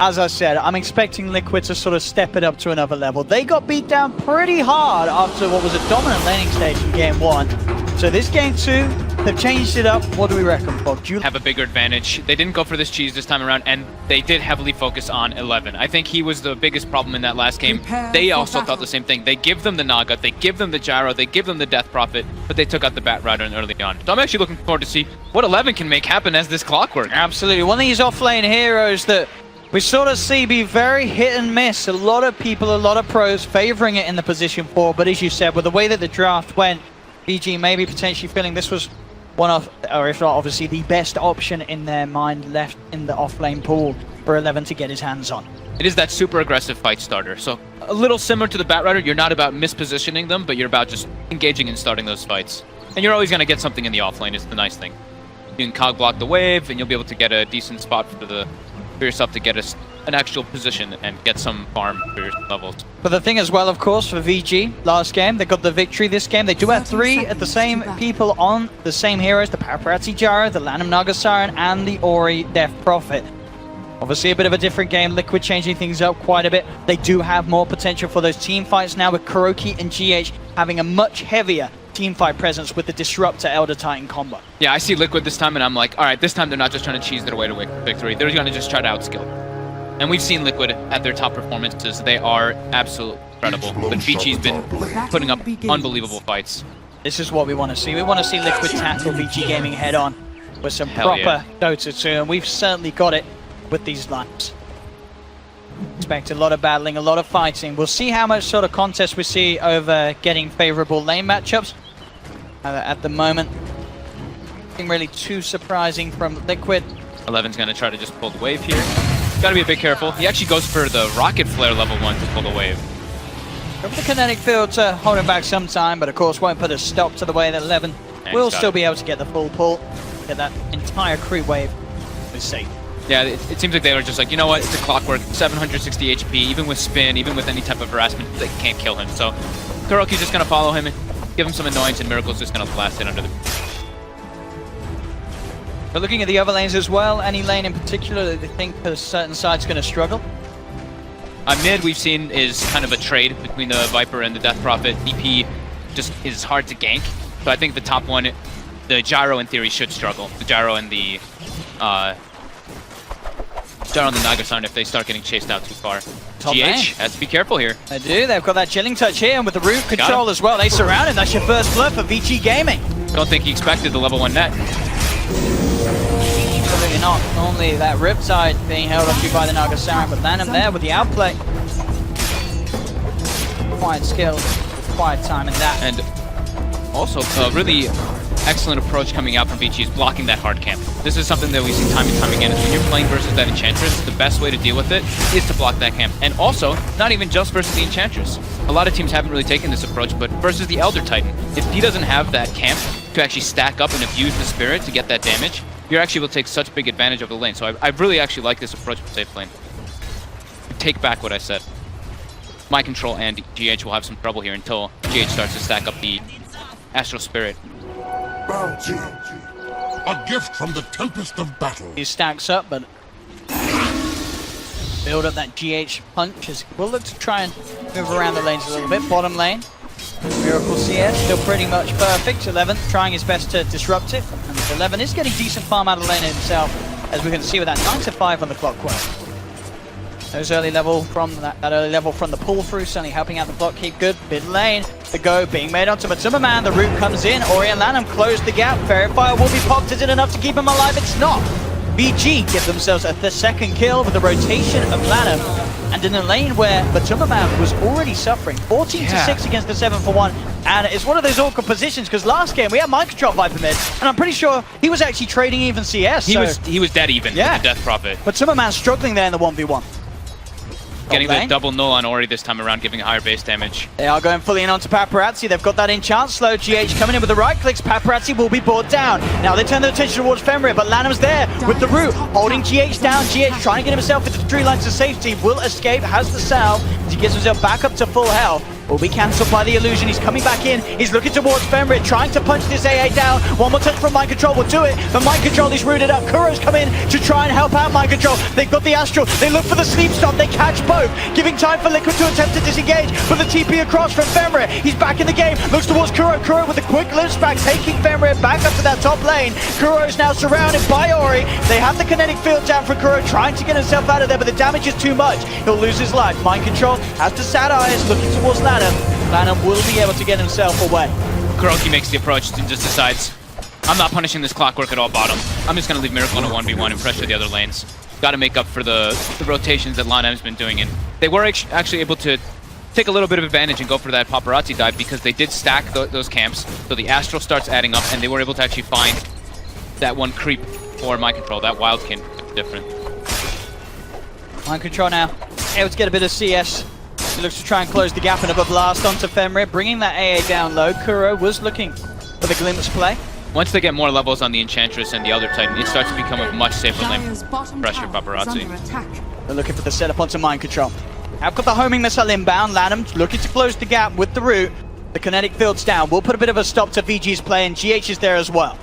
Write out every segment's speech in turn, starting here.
as I said, I'm expecting Liquid to sort of step it up to another level. They got beat down pretty hard after what was a dominant laning stage in game 1. So this game 2, they've changed it up. What do we reckon, Bob? Do you have a bigger advantage? They didn't go for this cheese this time around, and they did heavily focus on 11. I think he was the biggest problem in that last game. They also thought the same thing. They give them the Naga, they give them the Gyro, they give them the Death Prophet, but they took out the Bat Rider early on. So I'm actually looking forward to see what 11 can make happen as this clockwork. Absolutely. One of these off-lane heroes that we sort of see be very hit and miss. A lot of people, a lot of pros favoring it in the position 4, but as you said, with the way that the draft went, VG maybe potentially feeling this was one of, or if not obviously the best option in their mind left in the off-lane pool for 11 to get his hands on. It is that super aggressive fight starter. So a little similar to the Bat Rider, you're not about mispositioning them, but you're about just engaging and starting those fights. And you're always going to get something in the off-lane is the nice thing. You can cog block the wave, and you'll be able to get a decent spot for yourself to get an actual position and get some farm for your levels. But the thing as well, of course, for VG, last game, they got the victory this game. They do have 3 at the same people on the same heroes, the Paparazzi Gyro, the Lanham Naga Siren, and the Ori Death Prophet. Obviously a bit of a different game, Liquid changing things up quite a bit. They do have more potential for those team fights now with Kuroki and GH having a much heavier team fight presence with the Disruptor Elder Titan combo. Yeah, I see Liquid this time and I'm like, all right, this time they're not just trying to cheese their way to victory. They're going to just try to outskill. And we've seen Liquid at their top performances. They are absolutely incredible. But VG's been putting up unbelievable fights. This is what we want to see. We want to see Liquid tackle VG Gaming head on with some proper Dota 2, and we've certainly got it with these lineups. Expect a lot of battling, a lot of fighting. We'll see how much sort of contest we see over getting favorable lane matchups. At the moment, nothing really too surprising from Liquid. 11's going to try to just pull the wave here. Gotta be a bit careful. He actually goes for the Rocket Flare level 1 to pull the wave. Over the kinetic field to hold him back some time, but of course won't put a stop to the way that 11 will still be able to get the full pull, get that entire creep wave is safe. Yeah, it seems like they were just like, you know what, it's a clockwork, 760 HP, even with spin, even with any type of harassment, they can't kill him. So Kuroki's just gonna follow him and give him some annoyance, and Miracle's just gonna blast it under the... But looking at the other lanes as well, any lane in particular that they think a certain side's going to struggle? Mid we've seen is kind of a trade between the Viper and the Death Prophet. DP just is hard to gank. So I think the top one, the Gyro in theory should struggle. The Gyro and the Naga Siren if they start getting chased out too far. Top GH lane has to be careful here. They do, they've got that chilling touch here, and with the root control as well, they surround him. That's your first blood for VG Gaming. Don't think he expected the level 1 net. Absolutely not. Only that Riptide being held off by the Naga Siren, but Lanham there with the outplay. Quiet skill, quiet time in that. And also a really excellent approach coming out from VG is blocking that hard camp. This is something that we've seen time and time again, is when you're playing versus that Enchantress, the best way to deal with it is to block that camp. And also, not even just versus the Enchantress. A lot of teams haven't really taken this approach, but versus the Elder Titan, if he doesn't have that camp to actually stack up and abuse the Spirit to get that damage, you're actually will take such big advantage of the lane. So I really actually like this approach for safe lane. Take back what I said. My Control and GH will have some trouble here until GH starts to stack up the Astral Spirit. Bounty. A gift from the Tempest of Battle. He stacks up, but build up that GH punch as we'll look to try and move around the lanes a little bit. Bottom lane, Miracle CS still pretty much perfect. 11 trying his best to disrupt it, and 11 is getting decent farm out of lane himself, as we can see with that 9 to 5 on the clockwork. Those early level from that early level from the pull through certainly helping out the block keep good. Mid lane, the go being made onto Matumbaman. The root comes in. Ori and Lanham close the gap. Verifier will be popped. Is it enough to keep him alive? It's not. VG give themselves a second kill with the rotation of Lanham. And in a lane where Matumbaman was already suffering, 14 to 6 against the 7 for 1. And it's one of those awkward positions because last game we had Mind Control Viper mid, and I'm pretty sure he was actually trading even CS. He was dead even with the Death Prophet. Matumbaman struggling there in the 1v1. Getting the double null on Ori this time around, giving higher base damage. They are going fully in onto Paparazzi. They've got that enchant slow. GH coming in with the right clicks. Paparazzi will be brought down. Now they turn their attention towards Fenrir, but Lanham's there with the root, holding GH down. GH trying to get himself into the tree lines of safety. Will escape, has the salve. He gets himself back up to full health. will be cancelled by the illusion. He's coming back in. He's looking towards Fenrir, trying to punch this AA down. One more touch from Mind Control will do it, but Mind Control is rooted up. Kuro's come in to try and help out Mind Control. They've got the Astral. They look for the sleep stop. They catch both, giving time for Liquid to attempt to disengage. But the TP across from Fenrir. He's back in the game. Looks towards Kuro. Kuro with a quick glimpse back, taking Fenrir back up to that top lane. Kuro is now surrounded by Ori. They have the kinetic field down for Kuro, trying to get himself out of there, but the damage is too much. He'll lose his life. Mind Control has the sad eyes looking towards Lanham. Lanham will be able to get himself away. Kuroki makes the approach and just decides, I'm not punishing this clockwork at all bottom. I'm just going to leave Miracle in a 1v1 and pressure the other lanes. Got to make up for the rotations that Lanham's been doing. And they were actually able to take a little bit of advantage and go for that paparazzi dive because they did stack those camps. So the Astral starts adding up and they were able to actually find that one creep for Mind Control, that Wildkin. Different. Mind Control now able to get a bit of CS. He looks to try and close the gap and up a blast onto Fenrir, bringing that AA down low. Kuro was looking for the glimpse play. Once they get more levels on the Enchantress and the other Titan, it starts to become a much safer lane. Pressure paparazzi. They're looking for the setup onto Mind Control. Have got the homing missile inbound. Lanham looking to close the gap with the root. The kinetic field's down. We'll put a bit of a stop to VG's play, and GH is there as well.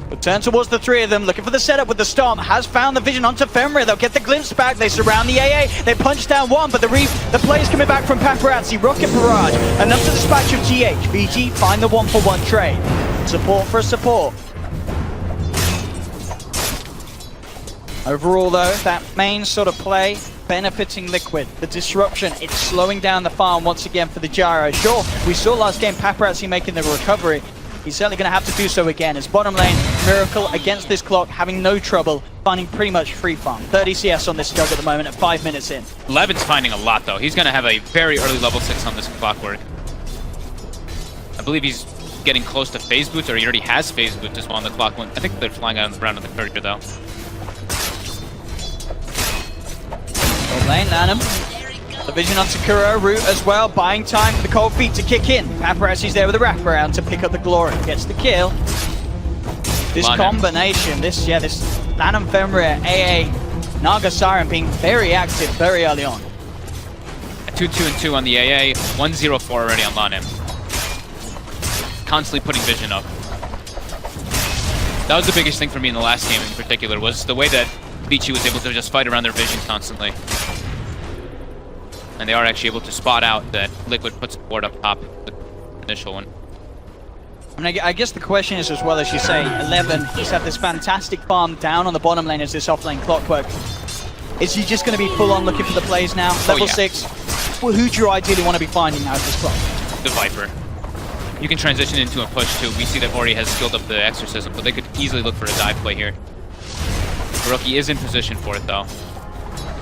We'll turn towards the three of them, looking for the setup with the Stomp. Has found the vision onto Fenrir. They'll get the glimpse back. They surround the AA. They punch down one, but the play's coming back from Paparazzi. Rocket Barrage. Enough to dispatch of GH. VG find the 1-for-1 trade. Support for support. Overall, though, that main sort of play benefiting Liquid. The disruption, it's slowing down the farm once again for the Gyro. Sure, we saw last game Paparazzi making the recovery. He's certainly going to have to do so again. As bottom lane, Miracle against this clock, having no trouble, finding pretty much free farm. 30 CS on this Jug at the moment at 5 minutes in. Levin's finding a lot, though. He's going to have a very early level 6 on this clockwork. I believe he's getting close to phase boots, or he already has phase boots as well on the clock. I think they're flying out around on the courier, though. Top lane, Lanham. The vision onto Kuro, root as well, buying time for the cold feet to kick in. Paparazzi's there with a wraparound to pick up the glory. Gets the kill. This combination, this Lanham Fenrir, AA, Naga Siren being very active very early on. 2-2-2 on the AA, 1-0-4 already on Lanham. Constantly putting vision up. That was the biggest thing for me in the last game in particular, was the way that VG was able to just fight around their vision constantly. And they are actually able to spot out that Liquid puts the board up top, the initial one. I mean, I guess the question is, as well as you say, 11, he's had this fantastic farm down on the bottom lane as this offlane clockwork. Is he just going to be full on looking for the plays now? Level 6, well, who do you ideally want to be finding now at this clock? The Viper. You can transition into a push too. We see that Ori has skilled up the Exorcism, but they could easily look for a dive play here. Rookie is in position for it though.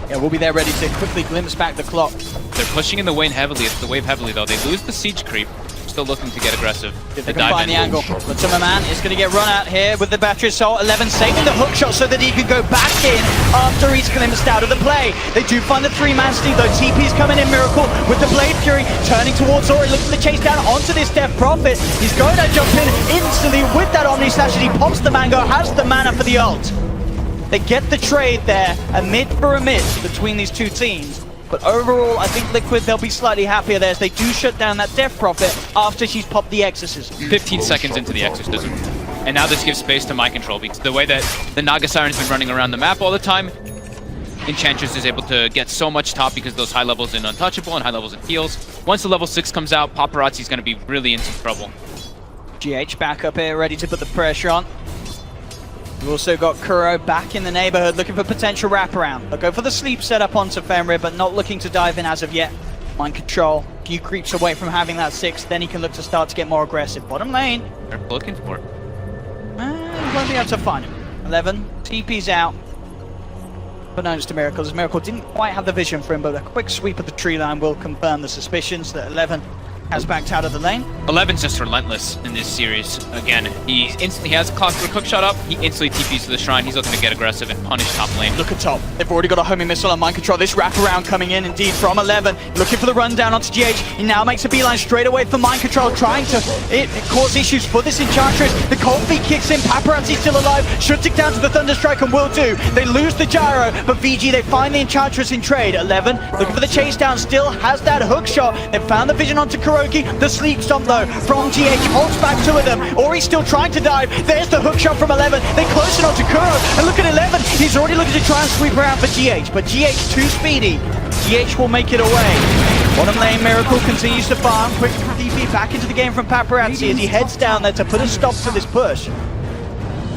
Yeah, we'll be there ready to quickly glimpse back the clock. They're pushing in the wave heavily. It's the wave heavily though. They lose the siege creep. Still looking to get aggressive. If they can find the angle. But Man is going to get run out here with the battery assault. 11 saving the hook shot so that he can go back in after he's glimpsed out of the play. They do find the 3-man Steve though. TP's coming in, Miracle with the Blade Fury turning towards Ori, looking to chase down onto this Death Prophet. He's going to jump in instantly with that Omni Slash as he pops the mango, has the mana for the ult. They get the trade there, a mid for a mid between these two teams. But overall, I think Liquid, they'll be slightly happier there as they do shut down that Death Prophet after she's popped the Exorcism. 15 seconds into the Exorcism. And now this gives space to Mind Control because the way that the Naga Siren's been running around the map all the time, Enchantress is able to get so much top because those high levels in Untouchable and high levels in heals. Once the level 6 comes out, Paparazzi's going to be really in some trouble. GH back up here, ready to put the pressure on. We've also got Kuro back in the neighborhood, looking for potential wraparound. They'll go for the sleep setup onto Fenrir, but not looking to dive in as of yet. Mind Control, a few creeps away from having that 6, then he can look to start to get more aggressive. Bottom lane. They're looking for it. Won't be able to find him. 11, TP's out. Unbeknownst to Miracle, as Miracle didn't quite have the vision for him, but a quick sweep of the tree line will confirm the suspicions that 11 has backed out of the lane. 11's just relentless in this series. Again, he has a clock for a quick shot up. He instantly TPs to the shrine. He's looking to get aggressive and punish top lane. Look at top. They've already got a homing missile on mind control. This wraparound coming in indeed from 11. Looking for the rundown onto GH. He now makes a beeline straight away for mind control, trying to cause issues for this Enchantress. The cold feet kicks in. Paparazzi still alive. Should tick down to the Thunderstrike and will do. They lose the gyro, but VG, they find the Enchantress in trade. 11 looking for the chase down. Still has that hook shot. They've found the vision onto Kuroki. The sleep stomp though from GH holds back two of them. Ori's still trying to dive. There's the hook shot from 11. They close it onto Kuro. And look at 11. He's already looking to try and sweep around for GH. But GH too speedy. GH will make it away. Bottom lane, Miracle continues to farm. Quick DP back into the game from Paparazzi as he heads down there to put a stop to this push.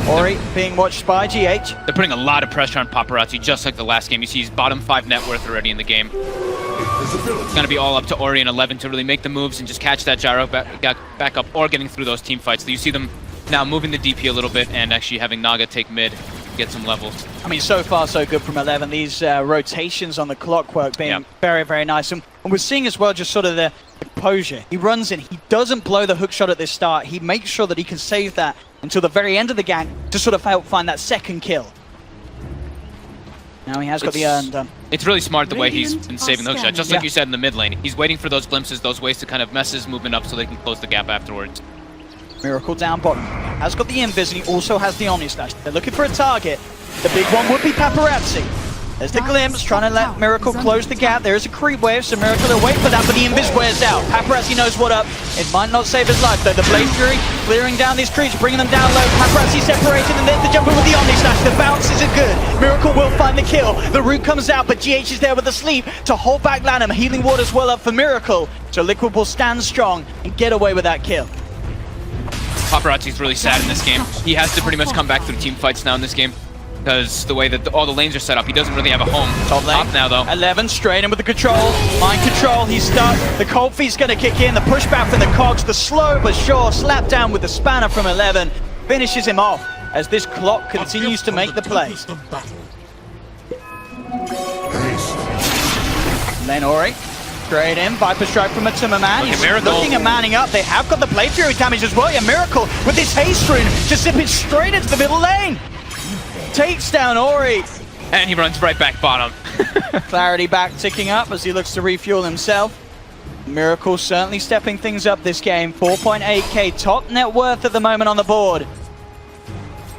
Ori being watched by GH. They're putting a lot of pressure on Paparazzi, just like the last game. You see he's bottom 5 net worth already in the game. It's going to be all up to Ori and 11 to really make the moves and just catch that gyro back up or getting through those team fights. So you see them now moving the DP a little bit and actually having Naga take mid, get some levels. I mean, so far so good from 11. These rotations on the clockwork being very, very nice. And we're seeing as well just sort of the composure. He runs in, he doesn't blow the hook shot at this start. He makes sure that he can save that until the very end of the gang to sort of help find that second kill. Now he has got the urn done. It's really smart the way he's been saving the hook shot. Just like you said in the mid lane. He's waiting for those glimpses, those ways to kind of mess his movement up so they can close the gap afterwards. Miracle down bottom. Has got the invis and he also has the Omni Slash. They're looking for a target. The big one would be Paparazzi. There's the glimpse, trying to let Miracle close the gap. There is a creep wave, so Miracle will wait for that, but the invis wears out. Paparazzi knows what up. It might not save his life, though. The Blade Fury clearing down these creeps, bringing them down low. Paparazzi separated, and there's the jumper with the Omni Slash. The bounces are good. Miracle will find the kill. The root comes out, but GH is there with the sleep to hold back Lanham. Healing Water's well up for Miracle, so Liquid will stand strong and get away with that kill. Paparazzi's really sad in this game. He has to pretty much come back through team fights now in this game. Because the way that all the lanes are set up, he doesn't really have a home. Top lane. Top now, though. 11 straight in with the control. Mind control, he's stuck. The cold feet's going to kick in. The pushback from the cogs. The slow but sure slap down with the spanner from 11. Finishes him off as this clock continues to make the play. Then Ori. Straight in, Viper Strike from a Timmerman. He's looking at manning up. They have got the Blade Fury damage as well. Yeah, Miracle with this haste rune just zipping straight into the middle lane. Takes down Ori. And he runs right back bottom. Clarity back ticking up as he looks to refuel himself. Miracle certainly stepping things up this game. 4.8k top net worth at the moment on the board.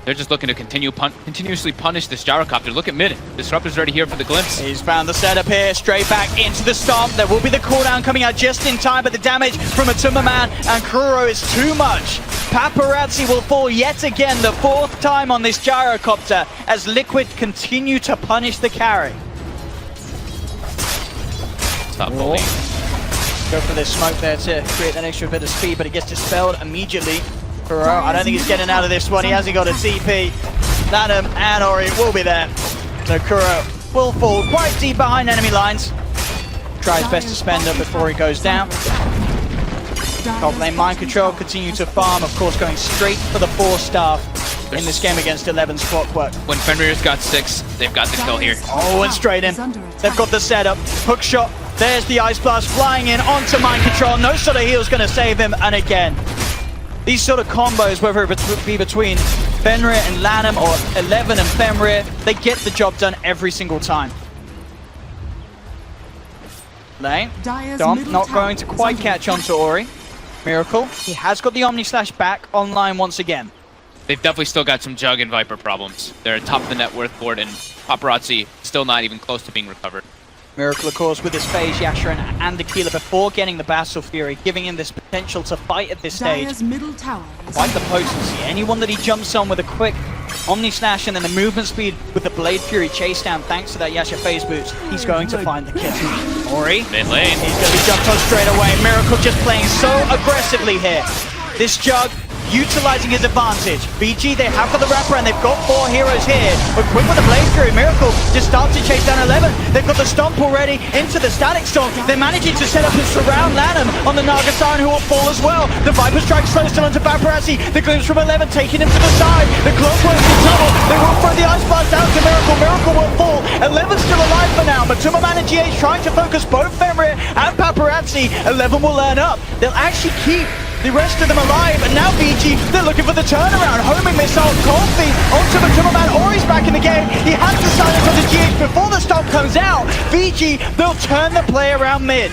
They're just looking to continuously punish this gyrocopter. Look at mid. Disruptor's already here for the glimpse. He's found the setup here. Straight back into the stomp. There will be the cooldown coming out just in time, but the damage from a Timmerman and Kuro is too much. Paparazzi will fall yet again, the 4th time on this gyrocopter, as Liquid continue to punish the carry. Stop bullying. Go for this smoke there to create that extra bit of speed, but it gets dispelled immediately. Kuro, I don't think he's getting out of this one. He hasn't got a TP. Lanham and Ori will be there. So Kuro will fall quite deep behind enemy lines. Try his best to spend it before he goes down. Top lane mind control, continue to farm, of course going straight for the 4-star in this game against 11's clockwork. When Fenrir's got 6, they've got the kill here. Oh, and straight in. They've got the setup. Hook shot. There's the Ice Blast flying in onto mind control. No sort of heal's going to save him. And again, these sort of combos, whether it be between Fenrir and Lanham or 11 and Fenrir, they get the job done every single time. Lane, Dom not going to quite catch on to Ori. Miracle, he has got the Omni Slash back online once again. They've definitely still got some Jug and Viper problems. They're top of the net worth board, and Paparazzi still not even close to being recovered. Miracle, of course, with his phase, Yasha and Aquila before getting the Battle Fury, giving him this potential to fight at this stage. Quite the potency. Anyone that he jumps on with a quick Omni Slash and then the movement speed with the Blade Fury chase down, thanks to that Yasha phase boost, he's going to find the kill. Ori, mid lane. He's going to be jumped on straight away. Miracle just playing so aggressively here. This Jug utilizing his advantage. VG, they have got the wrapper and they've got 4 heroes here. But quick with the Blade Fury, Miracle just starts to chase down 11. They've got the Stomp already into the Static Storm. They're managing to set up and surround Lanham on the Naga Siren, who will fall as well. The Viper Strike slows still onto Paparazzi. The glimpse from 11 taking him to the side. The Clockwork's in trouble. They will throw the Ice Blast out to Miracle. Miracle will fall. 11's still alive for now. down. Matuma and GH trying to focus both Fenrir and Paparazzi. 11 will earn up. They'll actually keep the rest of them alive, and now VG, they're looking for the turnaround. Homing missile, cold feet onto Matuma. Ori's back in the game. He has the silence on the GH before the stomp comes out. VG, they'll turn the play around mid.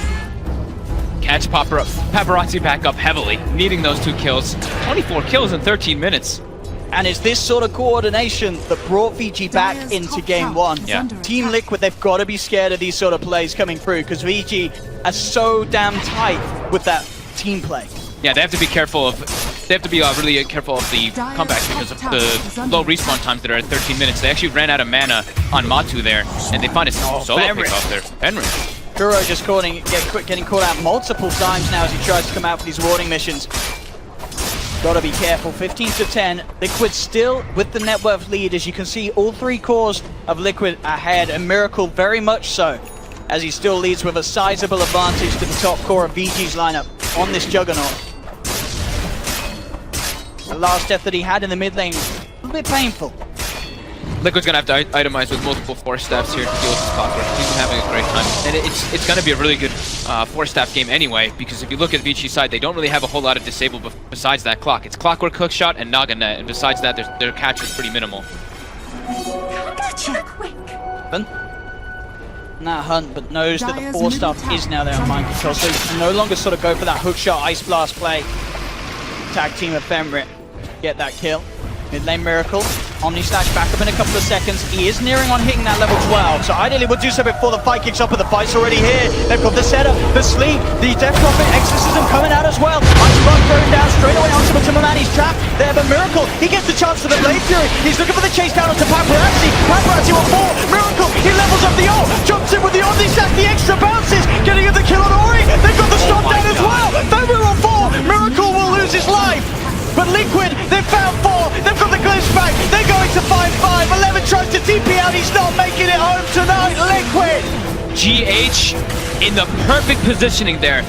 Catch Paparazzi back up heavily, needing those 2 kills. 24 kills in 13 minutes. And it's this sort of coordination that brought VG back into game 1. Yeah. Team Liquid, they've got to be scared of these sort of plays coming through, because VG are so damn tight with that team play. Yeah, they have to be careful of. They have to be really careful of the comebacks because of the low respawn times that are at 13 minutes. They actually ran out of mana on Matu there, and they find a solo pick off there. Fenrir. Kuro just getting caught out multiple times now as he tries to come out for these warning missions. Gotta be careful. 15 to 10. Liquid still with the net worth lead. As you can see, all 3 cores of Liquid ahead, and Miracle very much so, as he still leads with a sizable advantage to the top core of VG's lineup on this Juggernut. The last death that he had in the mid lane, a little bit painful. Liquid's gonna have to itemize with multiple 4-staffs here to deal with this Clockwork. He's been having a great time. And it's gonna be a really good 4-staff game anyway, because if you look at VG's side, they don't really have a whole lot of disable besides that clock. It's Clockwork, Hookshot, and Naganet, and besides that, their catch is pretty minimal. Not Hunt, but knows that the 4-staff is now there on mind control, so he can no longer sort of go for that Hookshot Ice Blast play. Tag team of Fenrir get that kill. Mid lane Miracle. Omni Slash back up in a couple of seconds. He is nearing on hitting that level 12, so ideally we'll do so before the fight kicks off, but the fight's already here. They've got the setup, the sleep, the Death Prophet Exorcism coming out as well. Ice Blast thrown down straight away onto Matuma. He's trapped there, but Miracle, he gets the chance for the Blade Fury. He's looking for the chase down onto Paparazzi. Paparazzi will fall. Miracle, he levels up the ult, jumps in with the Omni Slash, the extra bounces, getting the kill on Ori. They've got the stop down as well. Fenrir will fall. Miracle will lose his life. But Liquid, they've found 4, they've got the glimpse back, they're going to find 5, 11 tries to TP out, he's not making it home tonight, Liquid! GH in the perfect positioning there.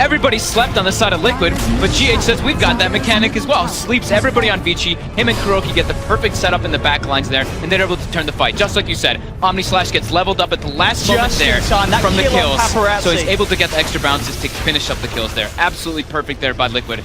Everybody slept on the side of Liquid, but GH says we've got that mechanic as well. Sleeps everybody on VG, him and Kuroki get the perfect setup in the back lines there, and they're able to turn the fight. Just like you said, Omni Slash gets leveled up at the last moment there from the kills, so he's able to get the extra bounces to finish up the kills there. Absolutely perfect there by Liquid.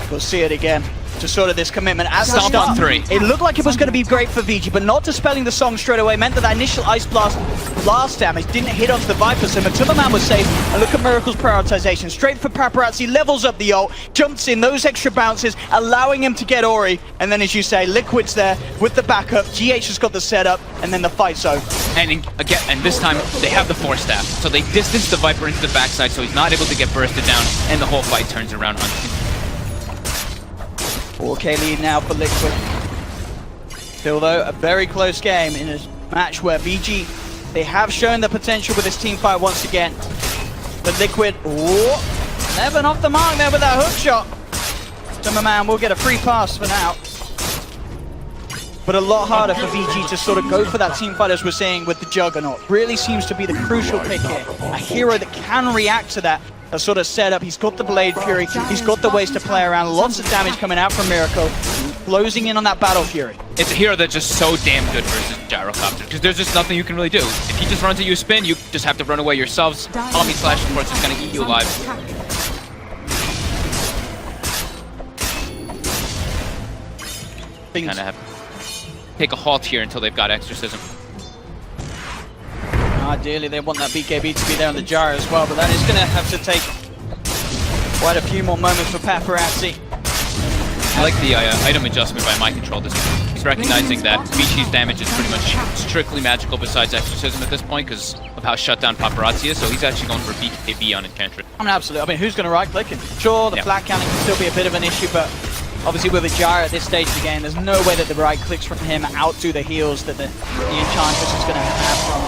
We'll see it again. To sort of this commitment at the Stomp on 3. It looked like it was going to be great for VG, but not dispelling the song straight away meant that that initial Ice Blast damage didn't hit onto the Viper, so Matuma was safe. And look at Miracle's prioritization. Straight for Paparazzi, levels up the ult, jumps in those extra bounces, allowing him to get Ori. And then, as you say, Liquid's there with the backup. GH has got the setup, and then the fight's over. And again, and this time they have the 4-staff, so they distance the Viper into the backside, so he's not able to get bursted down, and the whole fight turns around on him. 4K lead now for Liquid. Still though, a very close game in a match where VG, they have shown the potential with this team fight once again. But Liquid, never off the mark there with that hook shot. Timmerman will get a free pass for now. But a lot harder for VG to sort of go for that team fight, as we're seeing with the Juggernut. Really seems to be the crucial pick here. A hero that can react to that. A sort of setup. He's got the Blade Fury, he's got the ways to play around, lots of damage coming out from Miracle, closing in on that Battle Fury. It's a hero that's just so damn good versus Gyrocopter, because there's just nothing you can really do. If he just runs at you spin, you just have to run away yourselves. Omni Slash, of course, is going to eat you alive. Kind of have to take a halt here until they've got Exorcism. Ideally, they want that BKB to be there on the Gyro as well, but that is going to have to take quite a few more moments for Paparazzi. I like the item adjustment by Mind Control. He's recognizing that VG's damage is pretty much strictly magical besides Exorcism at this point because of how shut down Paparazzi is, so he's actually going for BKB on Enchantress. I mean, absolutely. I mean, who's going to right-click it? Sure, the flat counting can still be a bit of an issue, but obviously with a Gyro at this stage of the game, there's no way that the right-clicks from him outdo the heals that the Enchantress is going to have from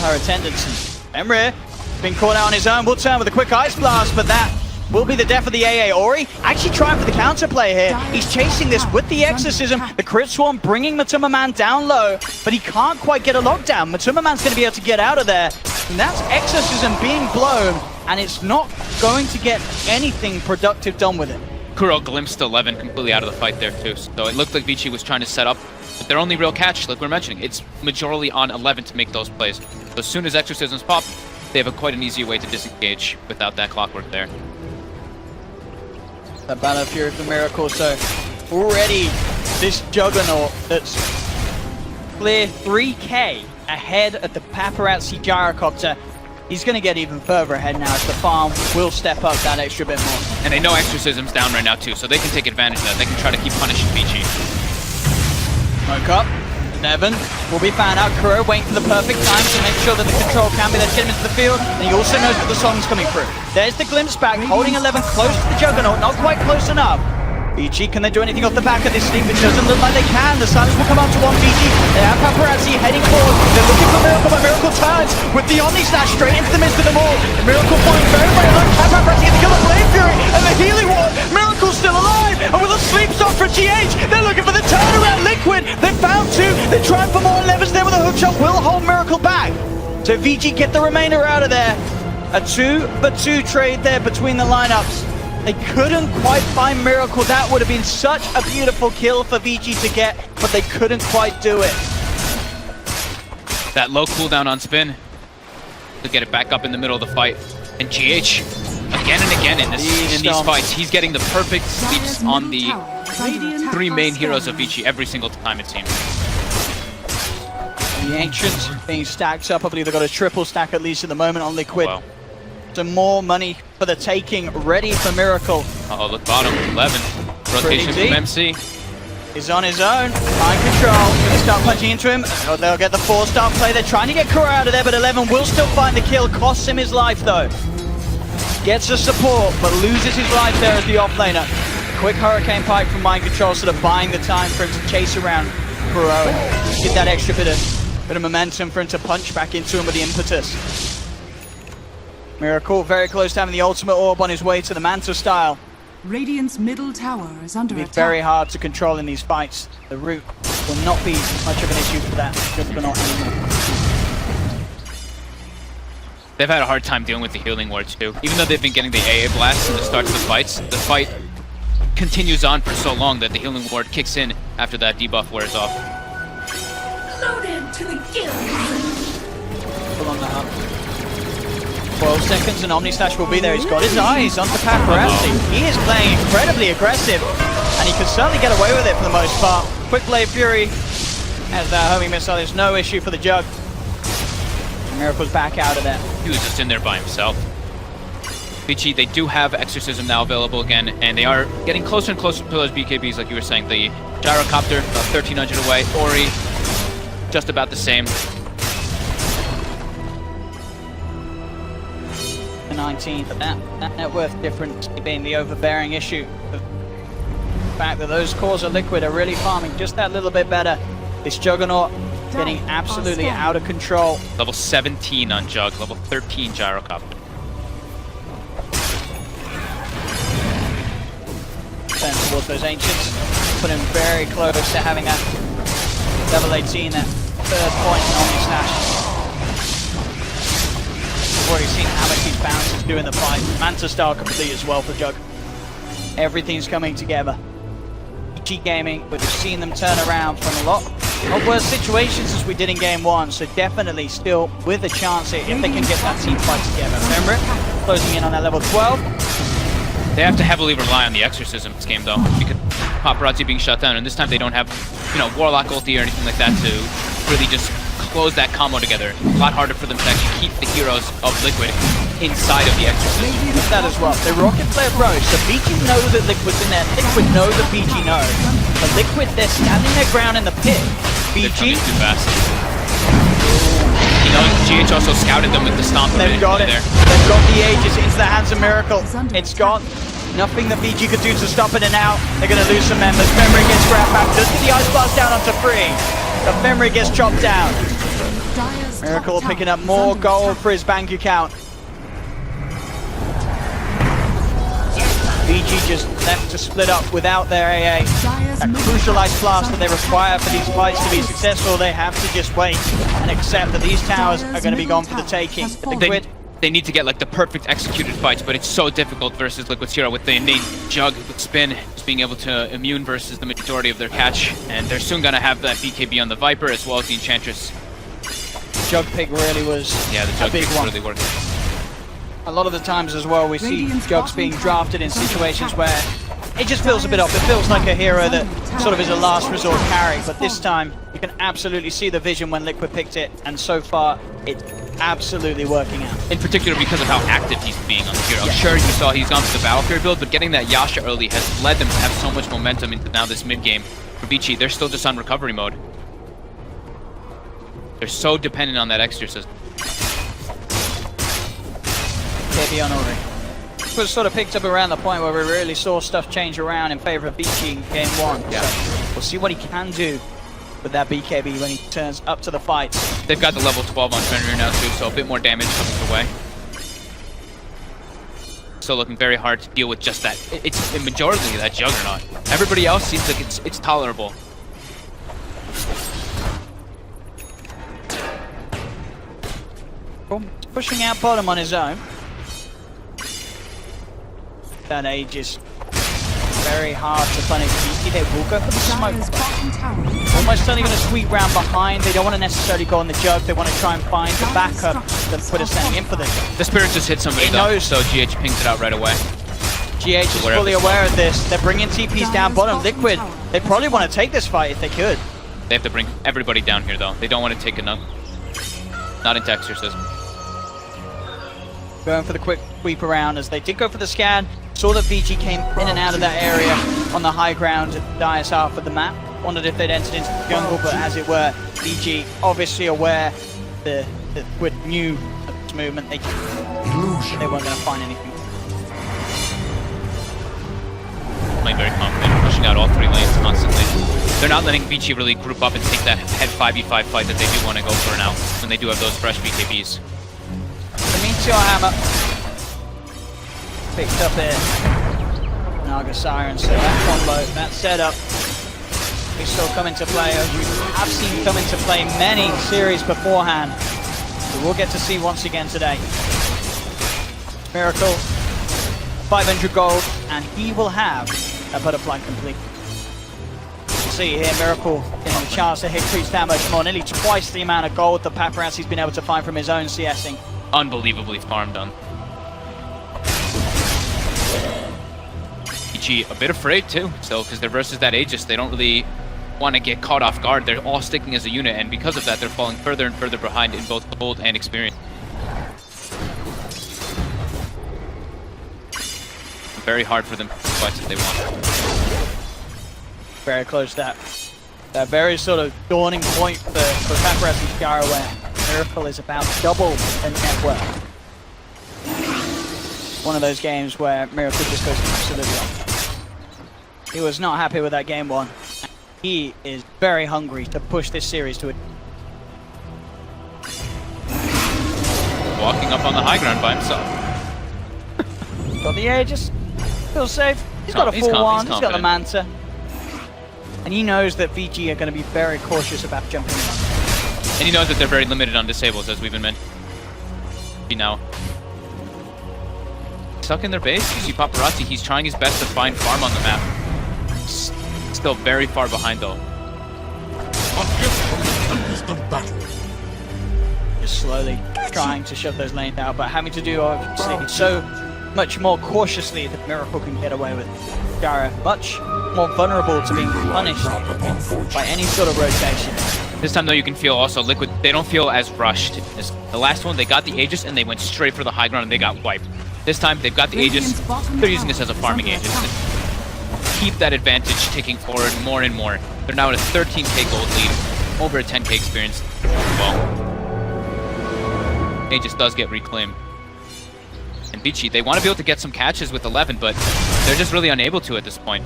her attendance. And Fenrir, been caught out on his own, will turn with a quick Ice Blast, but that will be the death of the AA. Ori actually trying for the counterplay here. He's chasing this with the Exorcism, the Crit Swarm bringing Matuma Man down low, but he can't quite get a lockdown. Matuma Man's going to be able to get out of there, and that's Exorcism being blown, and it's not going to get anything productive done with it. Kuro glimpsed 11 completely out of the fight there too, so it looked like VG was trying to set up But their only real catch, like we're mentioning, it's majorly on 11 to make those plays. So as soon as Exorcisms pop, they have quite an easy way to disengage without that clockwork there. That Battle of Fury for Miracle, so already this Juggernut that's clear 3k ahead of the Paparazzi Gyrocopter. He's going to get even further ahead now as the farm will step up that extra bit more. And they know Exorcism's down right now too, so they can take advantage of that. They can try to keep punishing VG. Smoke up. Nevin will be found out. Kuro waiting for the perfect time to make sure that the control can be there to get him into the field. And he also knows that the song's coming through. There's the glimpse back, holding 11 close to the Juggernut, not quite close enough. VG, can they do anything off the back of this sleep? It doesn't look like they can. The silence will come out to one VG. They have Paparazzi heading forward. They're looking for Miracle, but Miracle turns with the Omni Slash straight into the midst of them all. Miracle falling very, very low. Paparazzi gets the kill of Blade Fury and the healing ward. Miracle's still alive. And with a sleep stop for GH, they're looking for the turnaround. Liquid, they found two. They're trying for more. Levers there with a hook shot will hold Miracle back. So VG get the remainder out of there. A 2-for-2 trade there between the lineups. They couldn't quite find Miracle. That would have been such a beautiful kill for VG to get, but they couldn't quite do it. That low cooldown on spin to get it back up in the middle of the fight. And GH, again and again in these fights, he's getting the perfect sleeps on the three main heroes of VG every single time, it seems. And the Ancients being stacked up. I believe they've got a triple stack at least at the moment on Liquid. Wow. Some more money for the taking, ready for Miracle. Uh-oh, look bottom, 11. Rotation from MC. He's on his own. Mind control. Gonna start punching into him. Oh, they'll get the 4-star play. They're trying to get Kuro out of there, but 11 will still find the kill. Costs him his life, though. Gets the support, but loses his life there as the offlaner. Quick Hurricane Pike from Mind Control, sort of buying the time for him to chase around Kuro and get that extra bit of momentum for him to punch back into him with the impetus. Miracle very close to having the ultimate orb on his way to the Manta style. Radiant's middle tower is under attack. It's very hard to control in these fights. The root will not be much of an issue for that. Juggernut anymore. They've had a hard time dealing with the healing ward too. Even though they've been getting the AA blasts in the start of the fights, the fight continues on for so long that the healing ward kicks in after that debuff wears off. Loaded to the kill. Pull on the hub. 12 seconds and Omni Slash will be there. He's got his eyes onto Paparazzi. He is playing incredibly aggressive, and he can certainly get away with it for the most part. Quick Blade Fury as that homing missile is no issue for the Jug. Miracle's back out of there. He was just in there by himself. VG, they do have Exorcism now available again, and they are getting closer and closer to those BKBs, like you were saying. The Gyrocopter, about 1,300 away. Ori, just about the same. 19, but that net worth difference being the overbearing issue. The fact that those cores of Liquid are really farming just that little bit better. This Juggernut getting absolutely out of control. Level 17 on Jug, level 13 Gyrocopter. Sent towards those Ancients. Put him very close to having that level 18, that third point in Omni Slash. Already seen how much these bounces do in the fight. Manta style complete as well for Jug. Everything's coming together. VGJ Gaming, we've seen them turn around from a lot of worse situations as we did in game one, so definitely still with a chance here if they can get that team fight together. Remember it? Closing in on that level 12. They have to heavily rely on the Exorcism this game though, because Paparazzi being shut down, and this time they don't have, Warlock ulti or anything like that to really just close that combo together. A lot harder for them to actually keep the heroes of Liquid inside of the Exorcism. That as well. The rocket flare approach. So VG know that Liquid's in there. Liquid know that VG know. But Liquid, they're standing their ground in the pit. They're VG, coming too fast. GH also scouted them with the stomp. they've got it. There. They've got the Aegis into the hands of Miracle. It's gone. Nothing that VG could do to stop it, and now they're going to lose some members. Memory gets grabbed back. Does get the Ice Blast down onto 3. The Memory gets chopped down. Miracle picking up more gold for his bank account. VG just left to split up without their AA. That crucial Ice Blast that they require for these fights to be successful, they have to just wait and accept that these towers are going to be gone for the taking. Liquid they need to get like the perfect executed fights, but it's so difficult versus Liquid's hero with the innate Jug with spin, just being able to immune versus the majority of their catch, and they're soon gonna have that BKB on the Viper as well as the Enchantress. Jug pick really was Yeah, the Jug a big pick's one. really working. A lot of the times as well, we see Radiant's Jugs bottom being tower drafted in is under situations attack. where it just feels a bit off. It feels like a hero that sort of is a last resort carry, but this time you can absolutely see the vision when Liquid picked it, and so far it's absolutely working out. In particular because of how active he's being on the hero. Sure, you saw he's gone for the Battle Fury build, but getting that Yasha early has led them to have so much momentum into now this mid-game. For VGJ, they're still just on recovery mode. They're so dependent on that Exorcism. KB on Ori. It was sort of picked up around the point where we really saw stuff change around in favor of VG in game one. Yeah. So we'll see what he can do with that BKB when he turns up to the fights. They've got the level 12 on Fenrir now too, so a bit more damage coming their way. Still looking very hard to deal with just that. It's the majority of that Juggernaut. Everybody else seems like it's tolerable. Cool. Pushing out bottom on his own. That Aegis very hard to punish VG. They will go for the smoke. Dire's bottom tower. Almost only going to sweep round behind. They don't want to necessarily go on the Jug. They want to try and find the backup that Liquid is sending in for this. The Spirit just hit somebody He though, knows. so GH pings it out right away. GH is Aware of fully the aware of this. They're bringing TPs down bottom. Liquid, they probably want to take this fight if they could. They have to bring everybody down here though. They don't want to take enough. Not into Exorcism. Going for the quick sweep around as they did go for the scan. Saw that VG came in and out of that area on the high ground at the dice half of the map. Wondered if they'd entered into the jungle, but as it were, VG obviously aware that with new movement, they weren't going to find anything. Playing very confident, pushing out all three lanes constantly. They're not letting VG really group up and take that head 5v5 fight that they do want to go for now when they do have those fresh BKBs. The Meteor Hammer picked up it. Naga Siren, so that combo, that setup, we still come into play as we have seen come into play many series beforehand. We will get to see once again today. Miracle, 500 gold, and he will have a butterfly complete. See here, Miracle getting a chance to hit creeps that much more, nearly twice the amount of gold that Paparazzi's been able to find from his own CSing. Unbelievably farmed on. VG a bit afraid too, so because they're versus that Aegis, they don't really want to get caught off guard. They're all sticking as a unit, and because of that, they're falling further and further behind in both gold and experience. Very hard for them to fight if they want. Very close to that very sort of dawning point for Paparazzi's Gyro where Miracle is about double the net worth. One of those games where Miracle just goes absolutely off. He was not happy with that game one. He is very hungry to push this series to it. Walking up on the high ground by himself. Got the Aegis, feels safe. He's got a He's full calm, one, he's he's got the confident. Manta. And he knows that VG are going to be very cautious about jumping in. And he knows that they're very limited on disables, as we've been mentioning. Now, stuck in their base. You see Paparazzi, he's trying his best to find farm on the map. Still very far behind though. A gift from the tempest of battle. Just slowly trying to shove those lanes out, but having to do obviously so much more cautiously that Miracle can get away with. Gyro much more vulnerable to being punished by any sort of rotation. This time though, you can feel also Liquid, they don't feel as rushed. The last one, they got the Aegis and they went straight for the high ground and they got wiped. This time, they've got the Aegis, they're using this as a farming Aegis to keep that advantage ticking forward more and more. They're now at a 13k gold lead, over a 10k experience as well. Aegis does get reclaimed. And VG, they want to be able to get some catches with 11, but they're just really unable to at this point.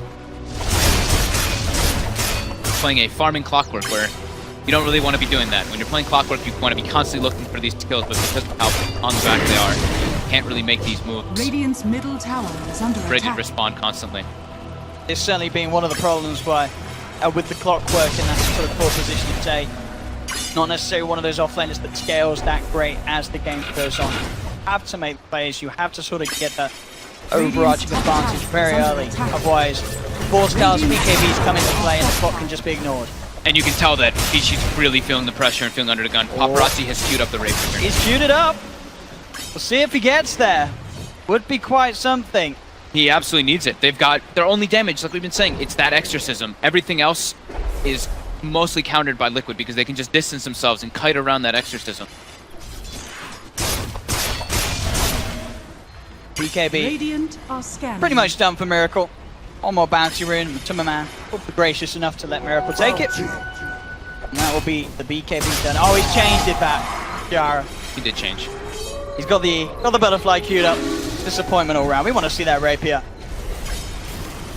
Playing a farming Clockwork where you don't really want to be doing that. When you're playing Clockwork, you want to be constantly looking for these kills, but because of how on the back they are, you can't really make these moves. Radiant's middle tower is under Ready to attack. respond constantly. It's certainly been one of the problems why, with the Clockwork in that sort of poor position today, not necessarily one of those offlaners that scales that great as the game goes on. have to make plays. You have to sort of get that overarching advantage very early. Otherwise, 4 stars BKBs come into play and the clock can just be ignored. And you can tell that VG's really feeling the pressure and feeling under the gun. Paparazzi has queued up the Raven here. He's queued it up. We'll see if he gets there. Would be quite something. He absolutely needs it. They've got their only damage, like we've been saying, it's that exorcism. Everything else is mostly countered by Liquid because they can just distance themselves and kite around that exorcism. BKB Radiant are scanning. pretty much done for Miracle. One more bounty rune. Tumberman will be gracious enough to let Miracle take it. And that will be the BKB done. Oh, he's changed it back. Jara. He did change. He's got the butterfly queued up. Disappointment all round. We want to see that rapier.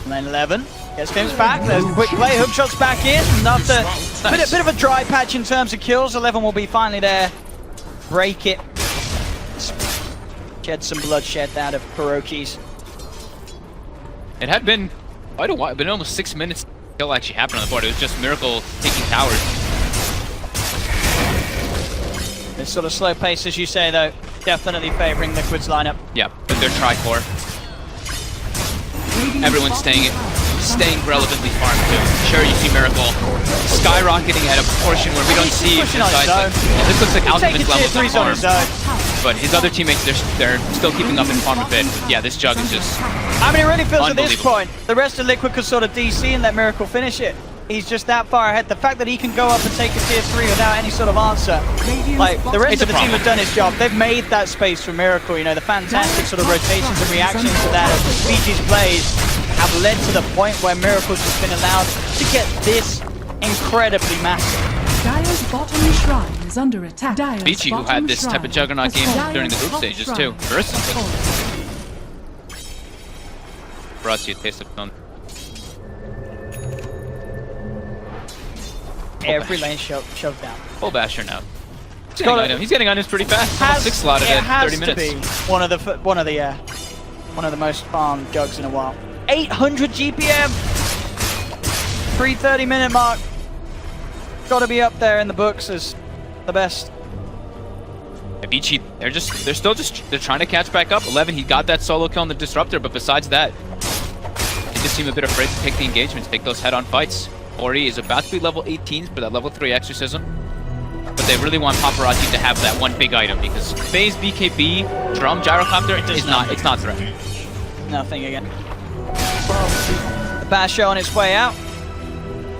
And then 11 gets things back. There's a quick play. Hook shots back in. And after a bit of a dry patch in terms of kills, 11 will be finally there. Break it. Shed some bloodshed out of Kuroki's. It had been quite a while, been almost 6 minutes until actually happened on the board. It was just Miracle taking towers. This sort of slow pace, as you say, though, definitely favoring Liquid's lineup. Yeah, with their tri-core. Everyone's staying relevantly farmed too. Sure, you see Miracle skyrocketing at a proportion where we don't see his size. This looks like Alchemist levels of farm. But his other teammates, they're still keeping up in farm a bit. Yeah, this Jug is just I mean, it really feels at this point, the rest of Liquid could sort of DC and let Miracle finish it. He's just that far ahead. The fact that he can go up and take a tier 3 without any sort of answer. Like, the rest of the team have done his job. They've made that space for Miracle. You know, the fantastic sort of rotations and reactions to that of VG's plays have led to the point where Miracle's just been allowed to get this incredibly massive. Dire's bottom shrine is under attack. VG, who had this type of Juggernaut game during the group stages too, versus brought you a taste of fun. Every lane shoved down. Full basher now. He's getting items pretty fast. 6 slotted at 30 minutes. It has to be one of the most farmed Jugs in a while. 800 GPM. 3:30-minute mark. Got to be up there in the books as the best. Avicii, they're trying to catch back up. 11, he got that solo kill on the Disruptor, but besides that, they just seem a bit afraid to take the engagements, take those head-on fights. Ori is about to be level 18 for that level 3 exorcism, but they really want Paparazzi to have that one big item because phase BKB drum gyrocopter it's not threat. Nothing again. The Basher on its way out.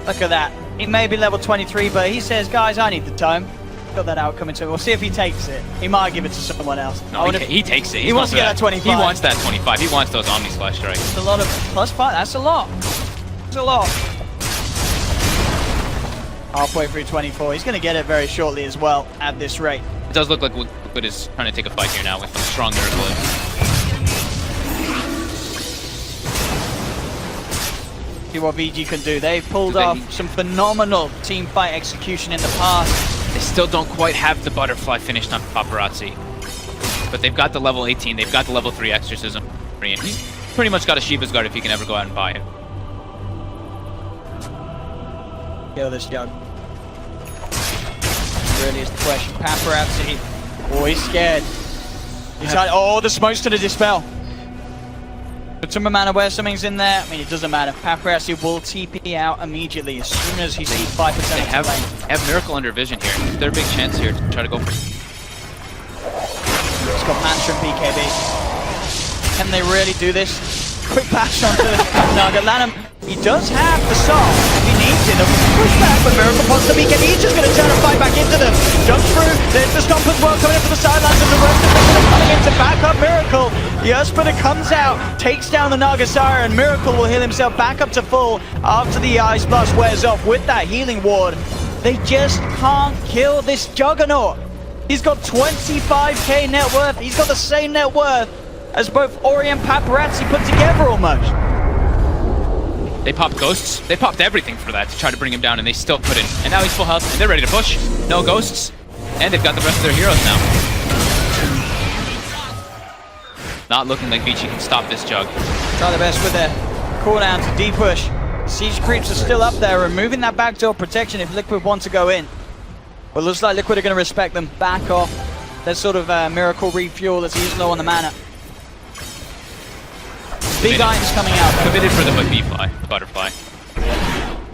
Look at that. He may be level 23, but he says, guys, I need the tome. Got that out coming to him. We'll see if he takes it. He might give it to someone else. No, he takes it. He wants to get that 25. He wants that 25. He wants those Omni Slash strikes. That's a lot of +5. That's a lot. That's a lot. Halfway through 24. He's going to get it very shortly as well at this rate. It does look like Liquid is trying to take a fight here now with a strong Miracle. See what VG can do. They've pulled off some phenomenal team fight execution in the past. They still don't quite have the butterfly finished on Paparazzi. But they've got the level 18, they've got the level 3 exorcism. And he's pretty much got a Shiva's Guard if he can ever go out and buy it. Kill this Jug. Really is the question. Paparazzi. Oh, he's scared. He's like, oh, the smokes to the dispel. But Tumberman aware something's in there. I mean, it doesn't matter. Paparazzi will TP out immediately as soon as he sees 5% of the lane. Have Miracle under vision here. It's their big chance here to try to go for it. It's got Mantra and BKB. Can they really do this? Quick pass onto Naga. Lanham, he does have the song. He needs it. Push back, but Miracle wants the BKB. He's just going to turn and fight back into them. Jumps through. There's the stomp as well coming in from the sidelines, and the rest of them are coming in to back up Miracle. Yasper comes out, takes down the Nagasara, and Miracle will heal himself back up to full after the Ice Blast wears off with that healing ward. They just can't kill this Juggernaut. He's got 25k net worth. He's got the same net worth as both Ori and Paparazzi put together almost. They popped ghosts. They popped everything for that to try to bring him down, and they still couldn't. And now he's full health, and they're ready to push. No ghosts, and they've got the rest of their heroes now. Not looking like VG can stop this Jug. Try their best with their cooldown to D-push. Siege creeps are still up there, removing that backdoor protection if Liquid want to go in. But looks like Liquid are going to respect them. Back off Let's sort of Miracle refuel as he's low on the mana. Big items coming out. Committed for the bee fly, the butterfly.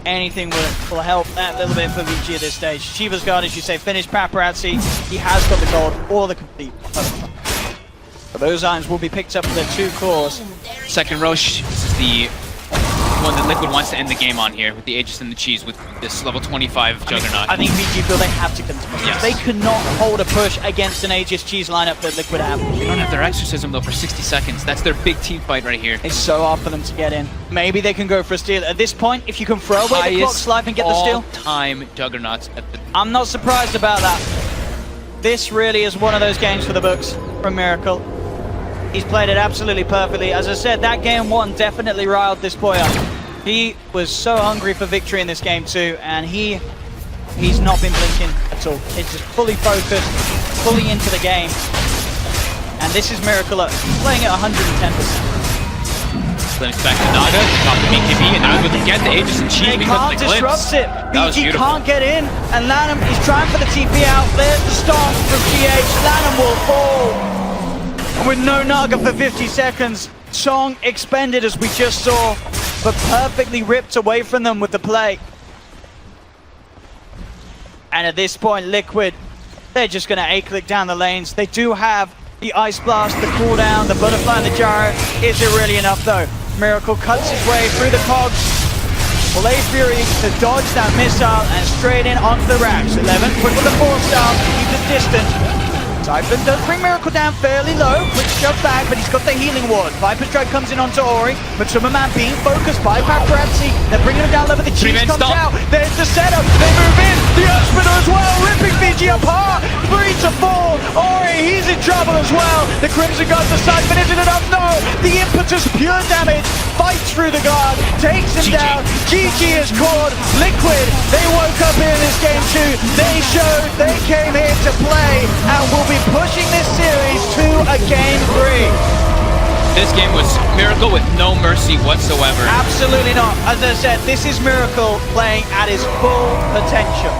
Anything will help that little bit for VG at this stage. Shiva's Guard, as you say, finished Paparazzi. He has got the gold or the complete. But those items will be picked up for the 2 cores. Second Roche, this is the one that Liquid wants to end the game on here with the Aegis and the Cheese with this level 25 Juggernaut. I think VG feel they have to continue. Yes. They cannot hold a push against an Aegis Cheese lineup that Liquid have. They don't have their Exorcism though for 60 seconds. That's their big team fight right here. It's so hard for them to get in. Maybe they can go for a steal. At this point, if you can throw away the clock slide and get the steal. All-time Juggernauts at the... I'm not surprised about that. This really is one of those games for the books from Miracle. He's played it absolutely perfectly. As I said, that game 1 definitely riled this boy up. He was so hungry for victory in this game too, and he's not been blinking at all. He's just fully focused, fully into the game. And this is Miracle playing at 110%. Flips back to Naga, top the BKB, and now able to get the Aegis and Cheese because of the glimpse. Disrupt it. That was BG beautiful. can't get in, and Lanham is trying for the TP out. There's the stomp from GH. Lanham will fall. And with no Naga for 50 seconds, Song expended as we just saw, but perfectly ripped away from them with the play. And at this point, Liquid, they're just going to A-click down the lanes. They do have the Ice Blast, the cooldown, the Butterfly, and the Gyro. Is it really enough though? Miracle cuts his way through the cogs. Blade Fury to dodge that missile and straight in onto the racks. 11, quick with the 4-star, keep the distance. Typhon does bring Miracle down fairly low, quick shove back, but he's got the healing ward. Viper Strike comes in onto Ori, but Man being focused by Paparazzi. They're bringing him down low, but the Cheese comes out. There's the setup, they move in, the Earthspinner as well, ripping VG apart. 3 to 4, Ori, he's in trouble as well. The Crimson Guard to Typhon, is it enough? No, the impetus, pure damage, fights through the guard, takes him down. GG is caught. Liquid, they woke up here in this game too. They showed they came here to play and will be pushing this series to a game 3. This game was Miracle with no mercy whatsoever. Absolutely not. As I said, this is Miracle playing at his full potential.